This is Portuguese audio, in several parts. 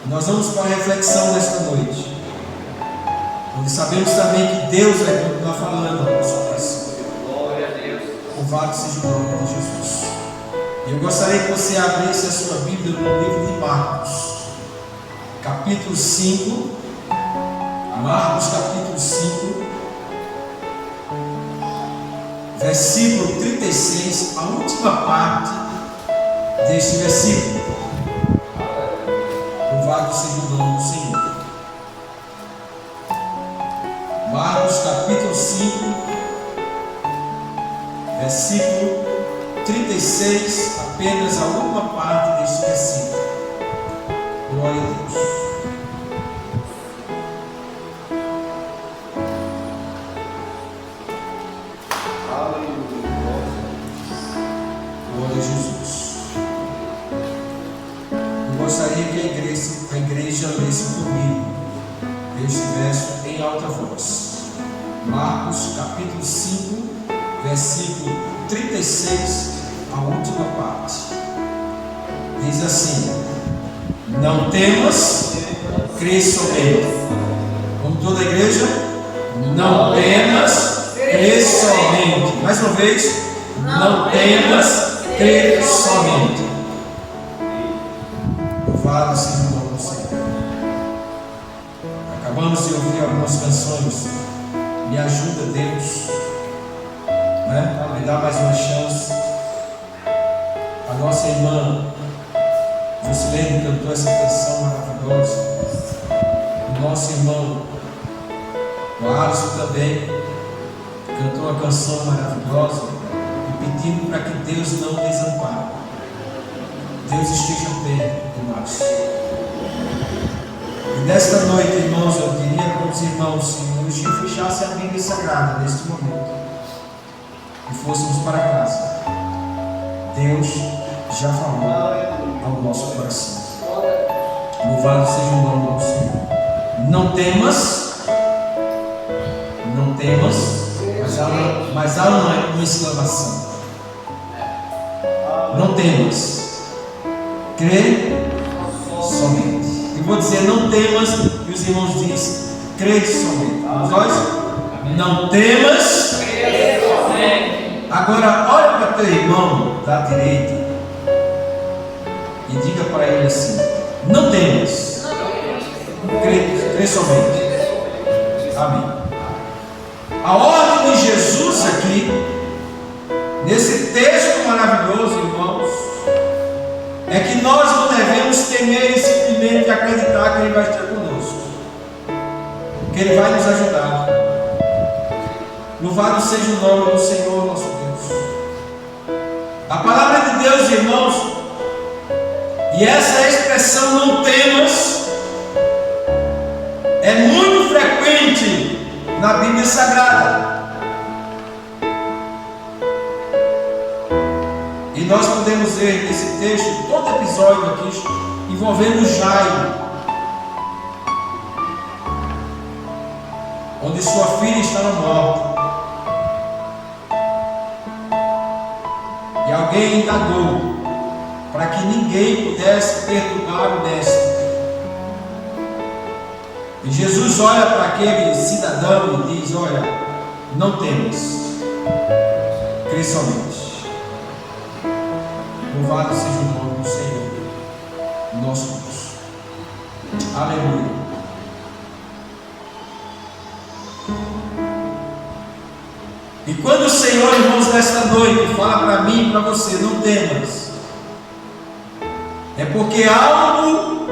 Nós vamos para a reflexão nesta noite, onde sabemos também que Deus vai continuar falando ao nosso coração. Glória a Deus. Louvado seja o nome de Jesus. E eu gostaria que você abrisse a sua Bíblia no livro de Marcos, capítulo 5. Marcos, capítulo 5, versículo 36, a última parte deste versículo. Louvado seja o nome do Senhor. Marcos, capítulo 5, versículo 36, apenas a última parte deste versículo. Glória a Deus. Glória a Jesus. Eu gostaria que a igreja lesse comigo este verso em alta voz. Marcos, capítulo 5, versículo 36, a última parte. Diz assim: não temas, crê somente. Como toda a igreja, não temas, crê somente. Mais uma vez, não temas, crê somente. Louvado seja o nome do Senhor. Acabamos de ouvir algumas canções. Me ajuda, Deus, né? Me dá mais uma chance. A nossa irmã Juscelene cantou essa canção maravilhosa. O nosso irmão o Alisson também cantou uma canção maravilhosa, e pedindo para que Deus não desampare. Deus esteja perto do nosso. E nesta noite, irmãos, eu queria para os irmãos, se o Gil fechasse a Bíblia Sagrada neste momento e fôssemos para casa. Deus já falou ao nosso coração. Louvado seja o nome do Senhor. Não temas, mas há uma exclamação. Não temas, crê somente. Eu vou dizer não temas, e os irmãos dizem crê somente. Nós, não temas, crê somente. Agora olha para teu irmão da direita e diga para ele assim: não temas, crê somente. Amém. A ordem de Jesus aqui, nesse texto maravilhoso, irmãos, é que nós não devemos temer e simplesmente acreditar que Ele vai estar conosco, que Ele vai nos ajudar. Louvado seja o nome do Senhor nosso Deus. A palavra de Deus, irmãos, e essa expressão não temas é muito frequente na Bíblia Sagrada. E nós podemos ver nesse texto, todo episódio aqui, envolvendo Jairo, onde sua filha estava morta. E alguém indagou para que ninguém pudesse perturbar o mestre. E Jesus olha para aquele cidadão e diz: olha, não temas, crê somente. Louvado seja o nome do Senhor, nosso Deus. Aleluia. E quando o Senhor, irmãos, nesta noite fala para mim e para você: não temas, é porque algo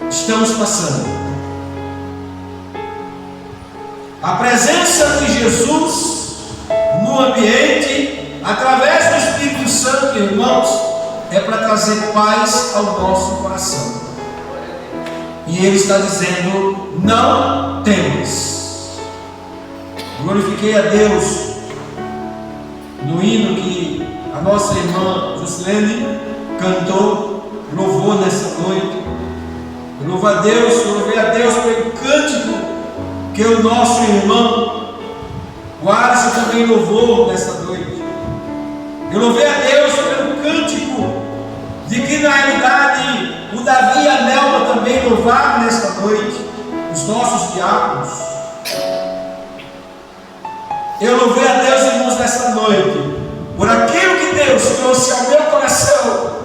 estamos passando. A presença de Jesus no ambiente, através do Espírito Santo, irmãos, é para trazer paz ao nosso coração. E Ele está dizendo: não temas. Glorifiquei a Deus no hino que a nossa irmã Juscelene cantou, louvou nessa noite. Eu louvo a Deus, louvei a Deus pelo cântico que o nosso irmão o Alisson também louvou nesta noite. Eu louvei a Deus pelo cântico de que na realidade o Davi e a Nelma também louvar nesta noite os nossos diáconos. Eu louvei a Deus, irmãos, nesta noite, por aquilo que Deus trouxe ao meu coração,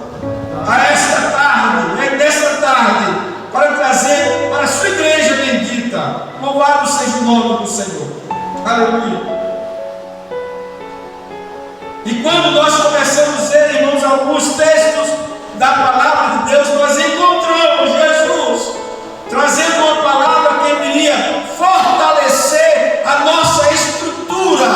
a esta tarde, nesta tarde, para trazer para a sua igreja bendita. Louvado seja o nome do Senhor. Aleluia. E quando nós começamos a ver, irmãos, alguns textos da palavra de Deus, nós encontramos Jesus trazendo uma palavra que iria fortalecer a nossa estrutura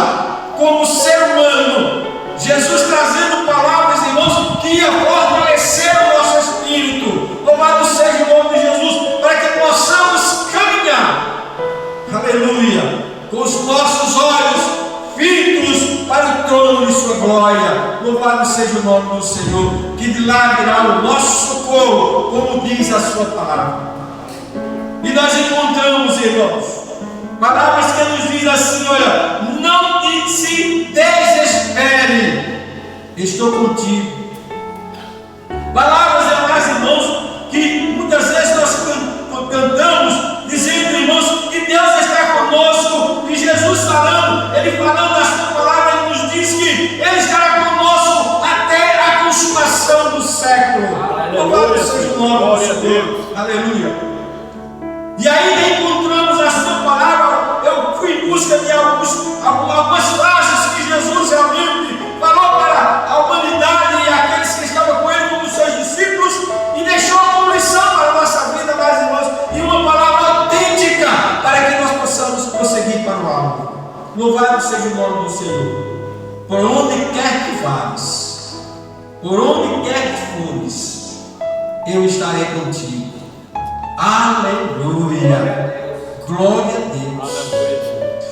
como ser humano. Jesus trazendo palavras, irmãos, que ia fortalecer o nosso espírito. Louvado seja o nome de Jesus, para que possamos caminhar, aleluia, com os nossos olhos fitos para o trono de sua glória. Louvado seja o nome do Senhor, que de lá virá o nosso socorro, como diz a sua palavra. E nós encontramos, irmãos, palavras que nos dizem assim: olha, não se desespere, estou contigo. Palavras, amados irmãos, que muitas vezes nós cantamos, dizendo, irmãos, que Deus está conosco, e Jesus falando, Ele falando a sua palavra, Ele nos diz que Ele estará conosco até a consumação do século. Louvado seja o nome do Senhor. Aleluia. E ainda encontramos a sua palavra. Eu fui em busca de algumas frases que Jesus realmente falou para a humanidade e aqueles que estavam com Ele como seus discípulos, e deixou uma lição para a nossa vida, meus irmãos, e uma palavra autêntica para que nós possamos prosseguir para o alto. Louvado seja o nome do Senhor. Por onde quer que vás, por onde quer que fores, eu estarei contigo. Aleluia. Glória a Deus.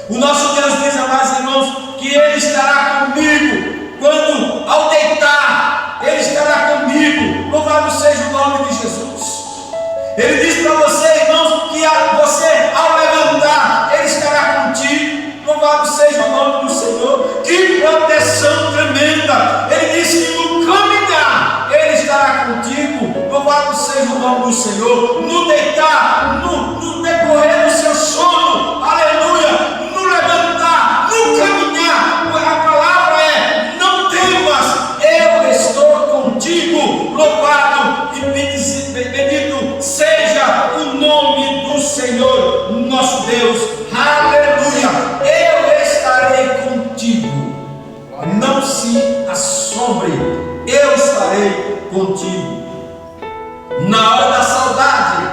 O nosso Deus diz, amados irmãos, que Ele estará comigo quando ao deitar, Ele estará comigo. Louvado seja o nome de Jesus. Ele diz para você, irmãos, que você ao levantar, Ele estará contigo. Louvado seja o nome do Senhor. Que proteção tremenda. Ele diz que no caminhar Ele estará contigo. Louvado seja o nome do Senhor. No deitar, no decorrer do seu sono, aleluia, no levantar, no caminhar, a palavra é: não temas, eu estou contigo. Louvado e bendito seja o nome do Senhor, nosso Deus. Aleluia. Eu estarei contigo, não se assombre, eu estarei contigo. Na hora da saudade,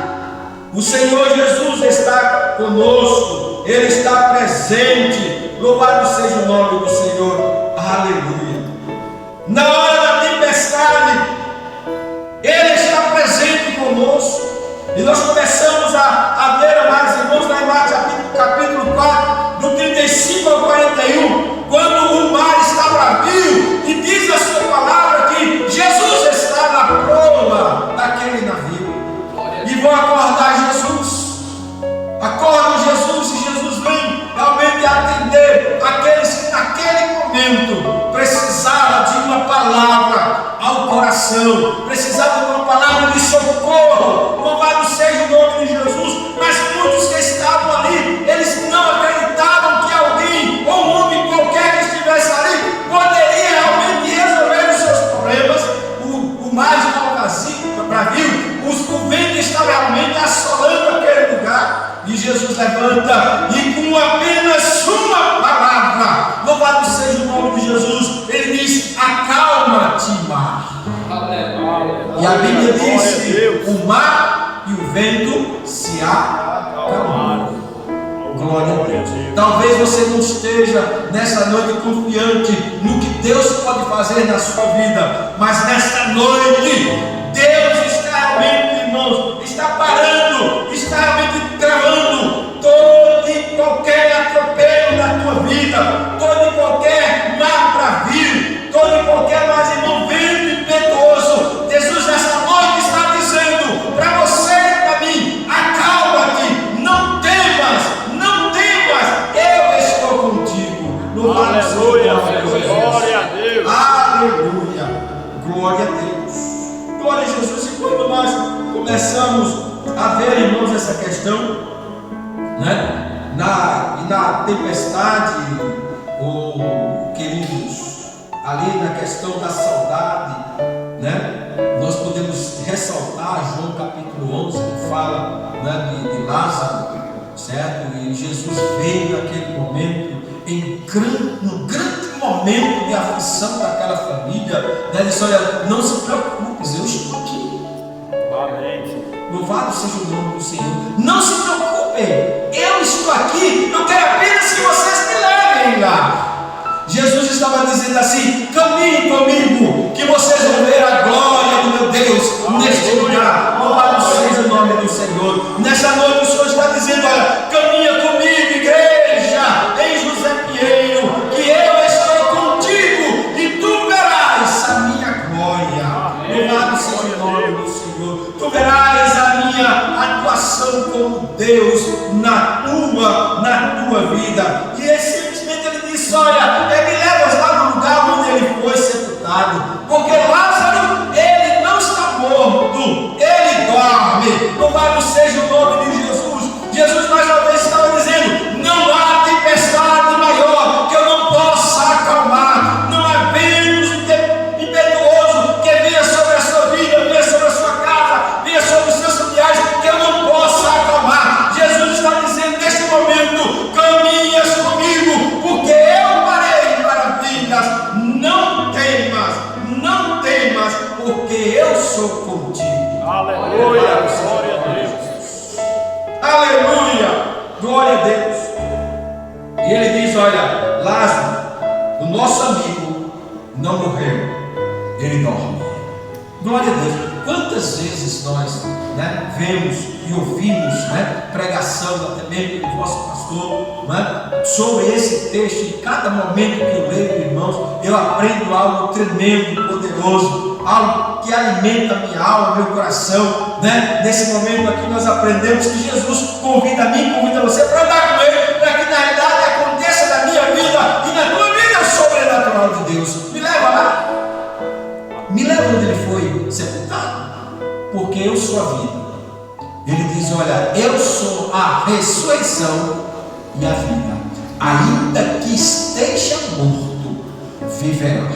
o Senhor Jesus está conosco, Ele está presente. Louvado seja o nome do Senhor. Aleluia. Na hora da tempestade, Ele está presente conosco. E nós começamos a ver, amados irmãos, lá em Marcos capítulo 4, do 35 ao 41, quando o mar está bravio, e diz a sua palavra que Jesus está na proa daquele navio. E vão acordar Jesus. Acordam Jesus, e Jesus vem realmente atender aqueles que naquele momento precisavam de uma palavra ao coração, precisavam de uma palavra de socorro. Louvado seja o nome de Jesus. Mas muitos que estavam ali, eles não acreditavam que alguém ou um homem qualquer que estivesse ali poderia realmente resolver os seus problemas. O mar estava bravio, o vento estava realmente assolando aquele lugar, e Jesus levanta e com apenas uma palavra, louvado seja o nome de Jesus, Ele diz: acalma-te, mar. E a Bíblia diz que o mar e o vento se acalmaram. Glória a Deus. Talvez você não esteja nessa noite confiante no que Deus pode fazer na sua vida, mas nesta noite Deus está realmente, irmãos, está parando, está realmente travando todo e qualquer atropelo na tua vida, todo e qualquer mar bravio, todo e qualquer, mais irmão, vento impetuoso. Jesus nessa noite está dizendo para você e para mim: acalma-te, não temas, eu estou contigo. Aleluia, glória a Deus. Aleluia, glória a Deus. Glória a Jesus. E quando nós começamos a ver, irmãos, essa questão, né? Na tempestade, queridos, ali na questão da saudade, né? Nós podemos ressaltar João capítulo 11, que fala, né, de Lázaro, certo? E Jesus veio naquele momento, no grande momento de aflição daquela família, né? Ele disse: olha, não se preocupes, eu estou aqui. Amém. Louvado seja o nome do Senhor. Não se preocupem, eu estou aqui, eu quero apenas que vocês me levem lá. Jesus estava dizendo assim: caminhem comigo, que vocês vão ver a glória do meu Deus neste lugar. Louvado seja o nome do Senhor. Nessa noite o Senhor está dizendo: olha, caminha comigo, igreja, em José Pinheiro, que eu estou contigo e tu verás a minha glória. Louvado seja o nome do Senhor. Tu verás a minha atuação como Deus na tua vida. E simplesmente ele disse: olha, me leva lá no lugar onde ele foi sepultado, porque Lázaro, ele não está morto, ele dorme. Louvado seja o nome de Jesus. Jesus mais uma vez estava dizendo: não há tempestade maior que eu não possa acalmar, não há vento impetuoso que venha sobre a sua vida, venha sobre a sua casa, venha sobre os seus familiares, que eu não possa acalmar. Jesus está dizendo neste momento: caminhas comigo, porque eu farei maravilhas. Não temas, porque eu sou contigo. Aleluia, glória a Deus. Aleluia, glória a Deus. E ele diz: olha, Lázaro, o nosso amigo, não morreu, ele dorme. Glória a Deus. Quantas vezes nós, né, vemos e ouvimos, né, pregação até mesmo do vosso pastor, né, sobre esse texto. Em cada momento que eu leio, irmãos, eu aprendo algo tremendo, poderoso, algo que alimenta a minha alma, meu coração, né? Nesse momento aqui nós aprendemos que Jesus convida a mim, convida você para andar com ele, para que na realidade aconteça na minha vida e na tua vida o sobrenatural de Deus. Me leva lá, me leva onde ele foi sepultado, porque eu sou a vida. Ele diz: olha, eu sou a ressurreição e a vida. Ainda que esteja morto, viverá.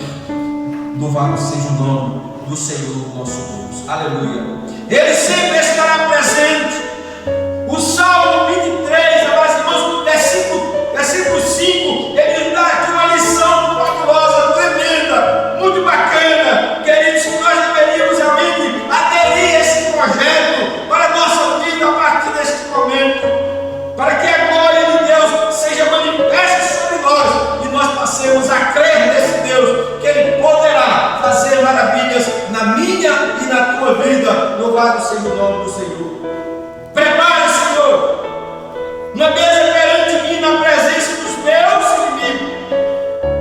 Louvado seja o nome do Senhor nosso Deus. Aleluia. Ele sempre estará presente. O Salmo 23, amados irmãos, versículo 5, ele nos dá aqui uma lição fabulosa, tremenda, muito bacana. Queridos, que nós deveríamos realmente aderir a esse projeto para a nossa vida a partir deste momento, para que a glória de Deus seja manifesta sobre nós e nós passemos a crer nesse Deus, que Ele poderá fazer maravilhas na minha e na tua vida. Louvado seja o nome do Senhor. Prepare, Senhor, uma mesa perante mim na presença dos meus inimigos.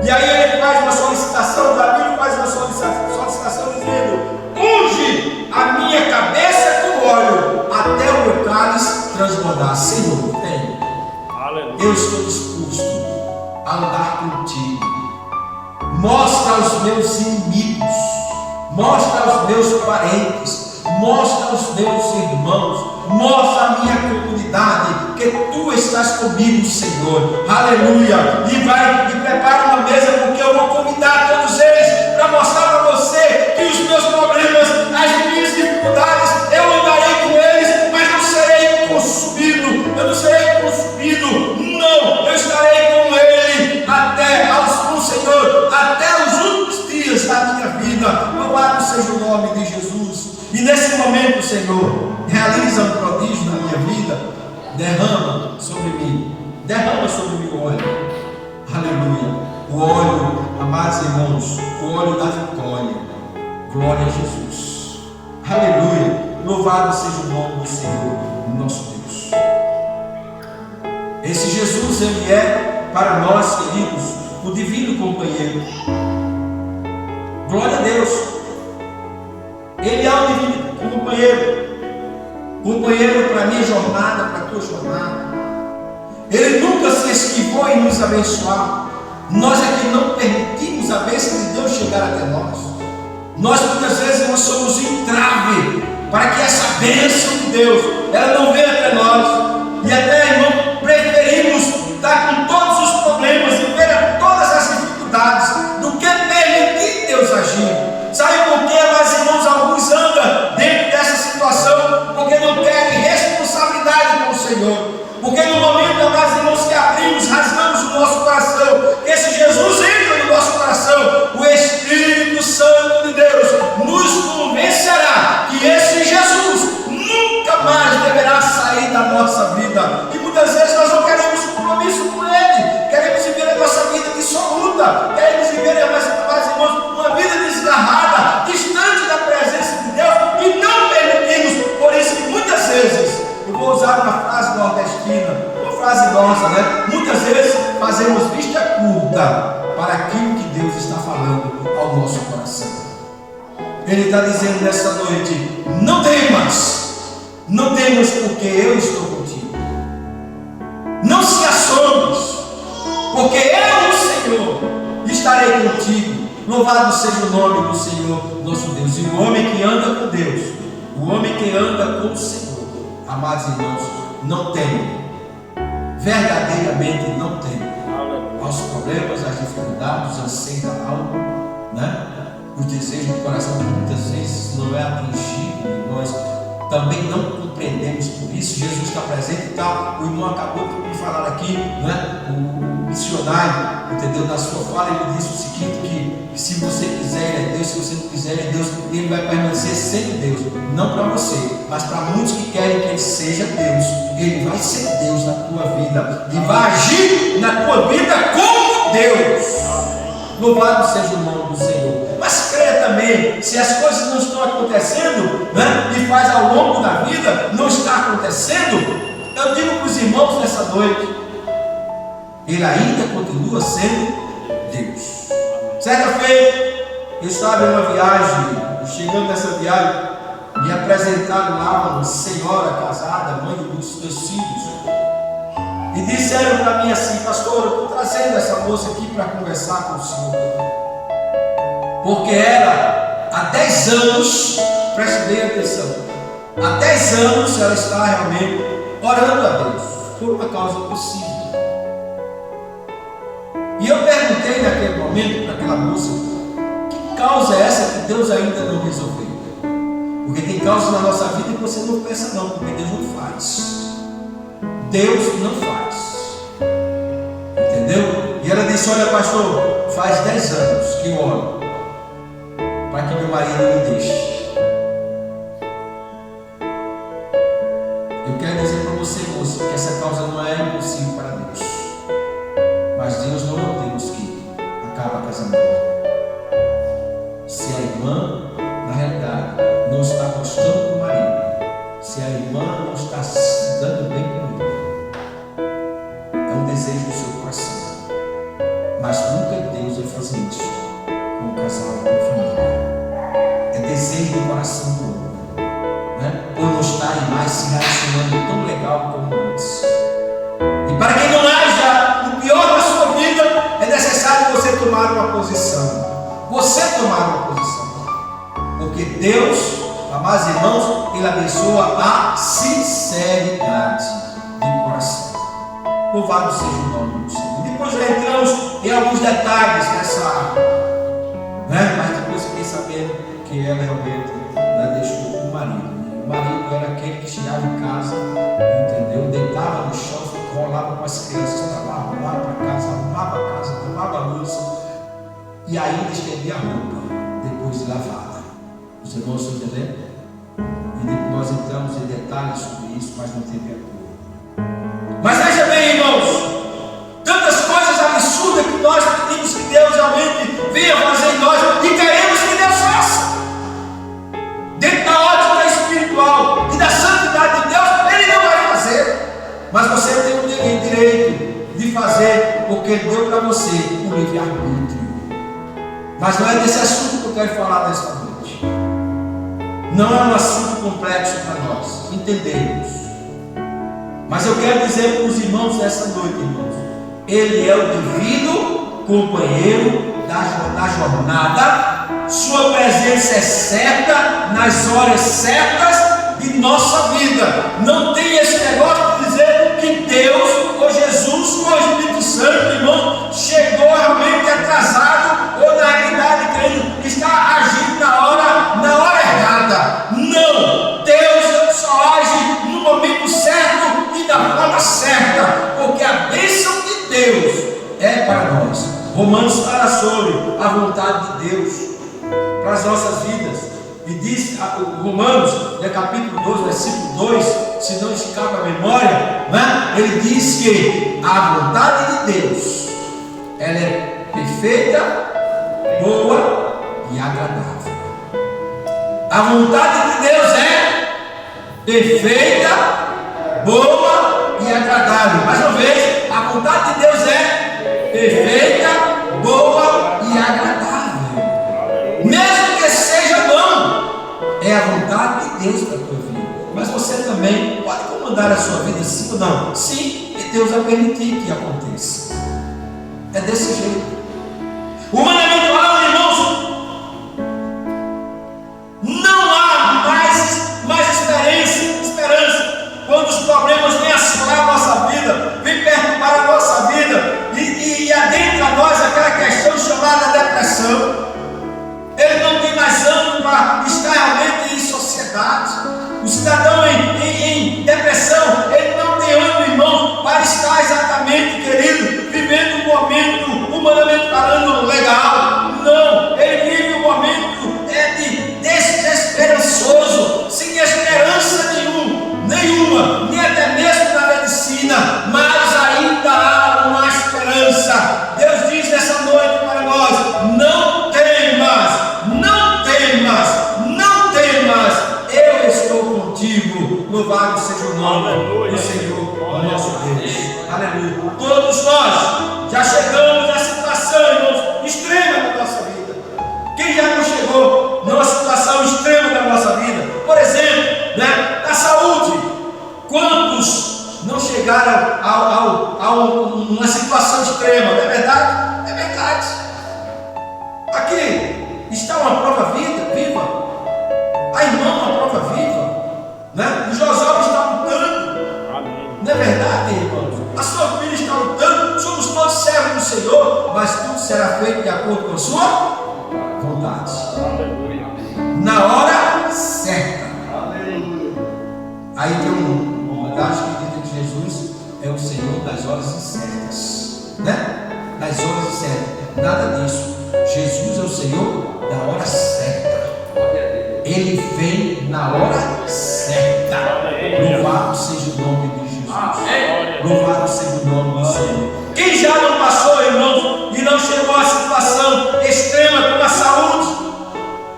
E aí ele faz uma solicitação, Davi faz uma solicitação dizendo: unge a minha cabeça com óleo até o meu cálice transbordar. Senhor, vem. Eu estou disposto a andar contigo. Mostra aos meus inimigos, mostra aos meus parentes, mostra aos meus irmãos, mostra a minha comunidade que tu estás comigo, Senhor. Aleluia. E prepara uma mesa, porque eu vou convidar todos eles para mostrar para você que os meus problemas, as minhas dificuldades, eu andarei com eles, mas não serei consumido. Eu não serei consumido. Não, eu estarei com ele com o Senhor até os últimos dias da minha vida. Louvado seja o nome de Jesus. E nesse momento, Senhor, realiza um prodígio na minha vida. Derrama sobre mim o óleo. Aleluia. O óleo, amados irmãos, o óleo da vitória. Glória a Jesus. Aleluia. Louvado seja o nome do Senhor, nosso Deus. Esse Jesus, ele é para nós, queridos, o divino companheiro. Glória a Deus. Ele é o divino companheiro para a minha jornada, para a tua jornada. Ele nunca se esquivou em nos abençoar. Nós é que não permitimos a bênção de Deus chegar até nós. Nós muitas vezes nós somos entrave para que essa bênção de Deus, ela não vem até nós. E até, irmão, preferimos estar com todos os problemas e ver todas as dificuldades do que permitir Deus agir. Sabe por quê, mas irmãos, alguns andam dentro dessa situação porque não querem responsabilidade com o Senhor. Porque no momento, amados irmãos, que abrimos, rasgamos o nosso coração, que esse Jesus entra no nosso coração, o Espírito Santo de Deus nos convencerá que esse Jesus nunca mais deverá sair da nossa vida. E muitas vezes nós não queremos compromisso com Ele, queremos viver a nossa vida dissoluta, queremos viver, amados irmãos, uma vida desgarrada, distante da presença de Deus, e não permitimos. Por isso que muitas vezes, eu vou usar uma frase nordestina, uma frase nossa, né? Muitas vezes fazemos vista curta para aquilo que Deus está falando ao nosso coração. Ele está dizendo nessa noite: não temas, porque eu estou contigo. Não se assombres, porque eu, o Senhor, estarei contigo. Louvado seja o nome do Senhor nosso Deus. E o homem que anda com Deus, o homem que anda com o Senhor, amados irmãos, não tem, verdadeiramente não tem, aos problemas, às dificuldades, os anseios da alma, né? Os desejos do coração que muitas vezes não é atingido, e nós também não compreendemos por isso. Jesus está presente e tal. O irmão acabou de me falar aqui, né? O missionário, entendeu? Na sua fala, ele disse o seguinte: que se você quiser, é Deus; se você não quiser, é Deus. Ele vai permanecer sendo Deus, não para você, mas para muitos que querem que Ele seja Deus. Ele vai ser Deus na tua vida e vai agir na tua vida como Deus. Louvado seja o nome do Senhor. Mas creia também, se as coisas não estão acontecendo, né, e faz ao longo da vida não está acontecendo, eu digo para os irmãos nessa noite: Ele ainda continua sendo Deus. Certa feita, eu estava em uma viagem, e chegando nessa viagem, me apresentaram lá uma senhora casada, mãe dos meus filhos, e disseram para mim assim: pastor, eu estou trazendo essa moça aqui para conversar com o senhor, porque ela, há 10 anos, preste bem atenção, há 10 anos ela está realmente orando a Deus por uma causa possível. E eu perguntei naquele momento para aquela moça: que causa é essa que Deus ainda não resolveu? Porque tem causas na nossa vida que você não pensa não, porque Deus não faz. Deus não faz. Entendeu? E ela disse: olha, pastor, faz 10 anos que eu oro para que meu marido me deixe. Eu quero dizer para você, moça, que essa causa não é impossível para Deus. Mas Deus não mantém os que acaba casamento. Se a irmã, na realidade, não está gostando do marido, se a irmã não está se dando bem com ele, é um desejo do seu coração. Mas nunca Deus vai fazer isso com o casal, com a família. É desejo do coração do homem, né? Por não estarem mais se relacionando tão legal como antes. E para que não haja o pior da sua vida, é necessário você tomar uma posição. Você tomar uma posição. Porque Deus, amados irmãos, Ele abençoa a sinceridade de coração. Louvado seja o nome do Senhor. Depois já entramos em alguns detalhes dessa área, né? Mas depois fiquei sabendo que ela realmente, né, deixou o marido. O marido era aquele que chegava em casa, entendeu? Deitava no chão, rolava com as crianças para lá, rolava para casa, arrumava a casa, arrumava a luz e ainda estendia a roupa depois de lavada. Os irmãos estão entendendo? E depois nós entramos em detalhes sobre isso, mas não teve acordo. Mas veja bem, irmãos, tantas coisas absurdas que nós pedimos que Deus realmente venha fazer em nós e queremos que Deus faça. Dentro da ótica espiritual e da santidade de Deus, Ele não vai fazer. Mas você tem o direito de fazer, porque Ele deu para você o livre-arbítrio. Mas não é desse assunto que eu quero falar nesta noite. Não é um assunto complexo para nós entendermos. Mas eu quero dizer para os irmãos nessa noite, irmãos, Ele é o divino companheiro da jornada. Sua presença é certa, nas horas certas, e nossa vida. Não tem esse negócio de dizer que Deus, ou Jesus, ou o Espírito Santo, irmão, chegou realmente atrasado, ou na realidade crendo, está agindo na hora errada. Não! Deus só age no momento certo e da forma certa, porque a bênção de Deus é para nós. Romanos fala sobre a vontade de Deus para as nossas vidas. E diz, Romanos, capítulo 12, versículo 2, se não escapa a memória, né? Ele diz que a vontade de Deus, ela é perfeita, boa e agradável. A vontade de Deus é perfeita, boa e agradável. Mais uma vez, a vontade de Deus é perfeita, boa e agradável. Mesmo que seja bom, é a vontade de Deus para a tua vida. Mas você também pode comandar a sua vida, sim ou não? Sim, e Deus vai permitir que aconteça. É desse jeito. Humanamente falando, irmãos, não há mais esperança quando os problemas vêm assolar a nossa vida, vêm perturbar a nossa vida e adentra a nós aquela questão chamada depressão. Ele não tem mais ânimo para estar realmente em sociedade. O cidadão em depressão, ele não tem ânimo, irmão, para estar exatamente, querido, vivendo um momento humanamente falando legal. Não, ele vive um momento de desesperançoso, sem esperança nenhuma, nem até mesmo na medicina, mas ainda há uma esperança. Deus diz nessa noite para nós: não temas, eu estou contigo. Louvado seja o nome do Senhor, nosso Deus. Aleluia. Todos nós já chegamos à situação, irmãos, extrema da nossa vida. Quem já não chegou numa situação extrema da nossa vida? Por exemplo, né, na saúde. Quantos não chegaram a uma situação extrema? Não é verdade? É verdade. Aqui está uma prova viva. A irmã uma prova viva, né? O José está lutando. Amém. Não é verdade, irmãos? A sua filha está lutando. Somos todos servos do Senhor, mas tudo será feito de acordo com a sua vontade. Aleluia. Na hora certa. Aleluia. Aí tem uma verdade que diz que Jesus é o Senhor das horas incertas, né? Das horas incertas. Nada disso. Jesus é o Senhor da hora certa. Ele vem na hora certa. Louvado seja o nome de Jesus. Louvado seja o nome do Senhor. Quem já não passou, irmãos, e não chegou à situação extrema como a saúde,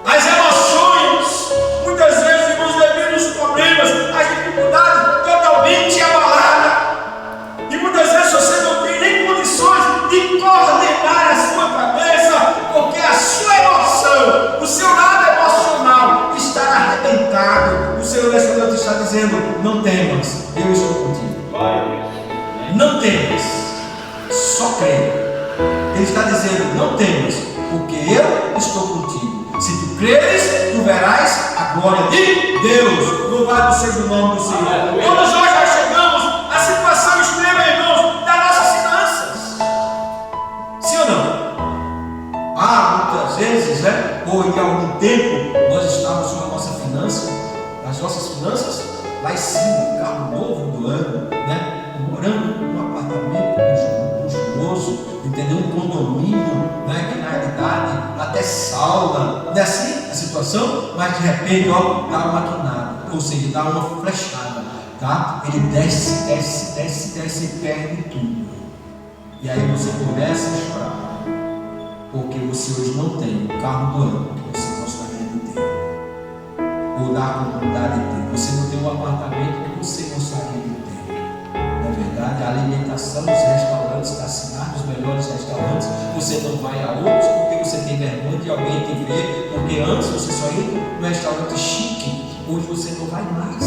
as emoções, muitas vezes, irmãos, devido aos problemas, as dificuldades totalmente abaladas, e muitas vezes você não tem nem condições de coordenar a sua cabeça, porque a sua emoção, o seu lado emocional está arrebentado. O Senhor nessa noite está dizendo: não temas, eu estou contigo. Não temas, só creia. Ele está dizendo: não temas, porque eu estou contigo. Se tu creres, tu verás a glória de Deus. Louvado seja o nome do Senhor. Todos nós já chegamos à situação extrema, irmãos, das nossas finanças. Sim ou não? Muitas vezes, né? Ou em algum tempo, nós estávamos com a nossa finança, as nossas finanças lá em cima, carro novo do ano, né? Morando num apartamento luxuoso, entendeu? Um condomínio, né? Que na realidade até salda, não é assim a situação, mas de repente, ó, dá uma quinada, ou seja, dá uma flechada, tá? Ele desce e perde tudo. E aí você começa a chorar, porque você hoje não tem o carro do ano que você gostaria de ter, ou da comunidade de ter. Você não tem o apartamento que você gostaria de ter. Na verdade, a alimentação dos restaurantes da cidade, os melhores restaurantes, você não vai a outros porque você tem vergonha de alguém te ver, porque antes você só ia no restaurante chique, hoje você não vai mais,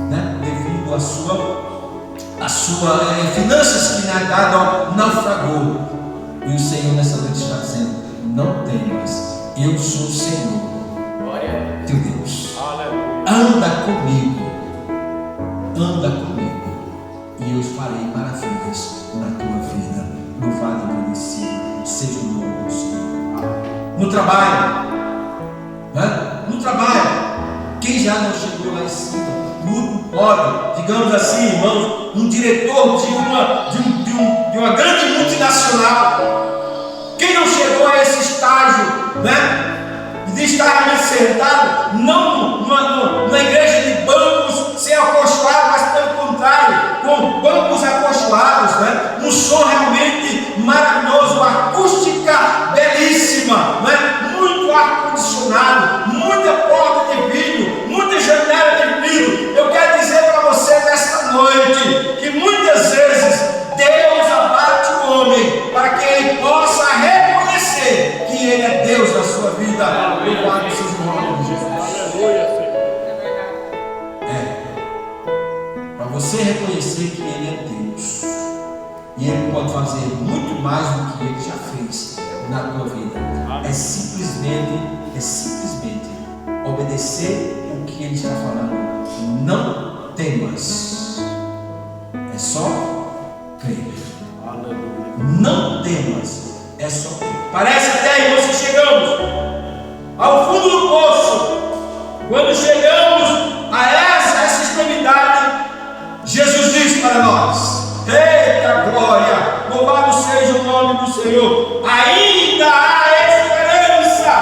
né? Devido à sua finanças que na verdade naufragou. E o Senhor nessa noite está dizendo: não temas, eu sou o Senhor, teu Deus. Anda comigo, anda comigo e eu farei maravilhas na tua vida. Louvado e agradecido seja o nome do Senhor. No trabalho, né? No trabalho, quem já não chegou lá em cima, pode, digamos assim, irmãos, um diretor de uma grande multinacional, quem não chegou a esse estágio, né? De estar ali sentado, não na igreja de bancos sem acolchoado, mas pelo contrário, com bancos acolchoados, né? Um som realmente maravilhoso, uma acústica belíssima, né? Muito ar-condicionado, muita porta de vidro, muita janela de vidro. Eu quero dizer para você nesta noite que muitas vezes Deus abate o homem para que ele possa reconhecer que Ele é Deus na sua vida. Louvado seja o nome de Jesus. Aleluia, Senhor. Para você reconhecer que Ele é Deus e Ele pode fazer muito mais do que Ele já fez na tua vida, é simplesmente obedecer o que Ele está falando. Não temas, é só crer. Aleluia. Não temas, é só crer. Parece até, irmãos, que chegamos ao fundo do poço. Quando chegamos a essa extremidade, Jesus diz para nós: eita glória, louvado seja o nome do Senhor, ainda há esperança.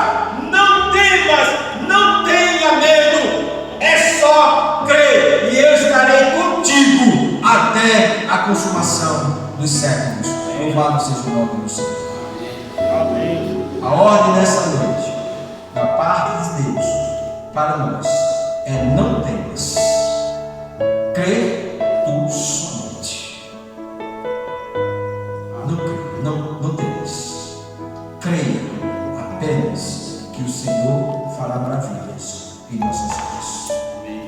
Não temas, não tenha medo, é só crer, e eu estarei contigo até a consumação dos séculos. Louvado seja o nome do Senhor. Amém. A ordem nessa noite, da parte de Deus para nós, é: não temas, crê tu somente. Não temas, creia apenas que o Senhor fará maravilhas em nossas vidas.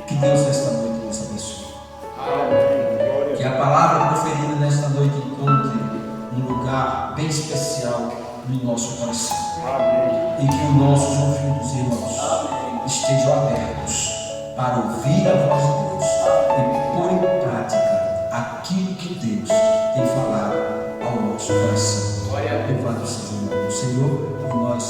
Que Deus nesta noite nos abençoe. Amém. Que a palavra proferida nesta noite encontre um lugar bem especial no nosso coração. Amém. E que os nossos ouvidos, irmãos, estejam abertos para ouvir a voz de Deus e pôr em prática aquilo que Deus tem falado ao nosso coração. Louvado seja o nome do Senhor, e nós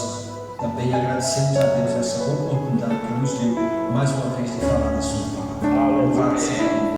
também agradecemos a Deus essa oportunidade que nos deu mais uma vez de falar da sua palavra. Louvado seja o nome.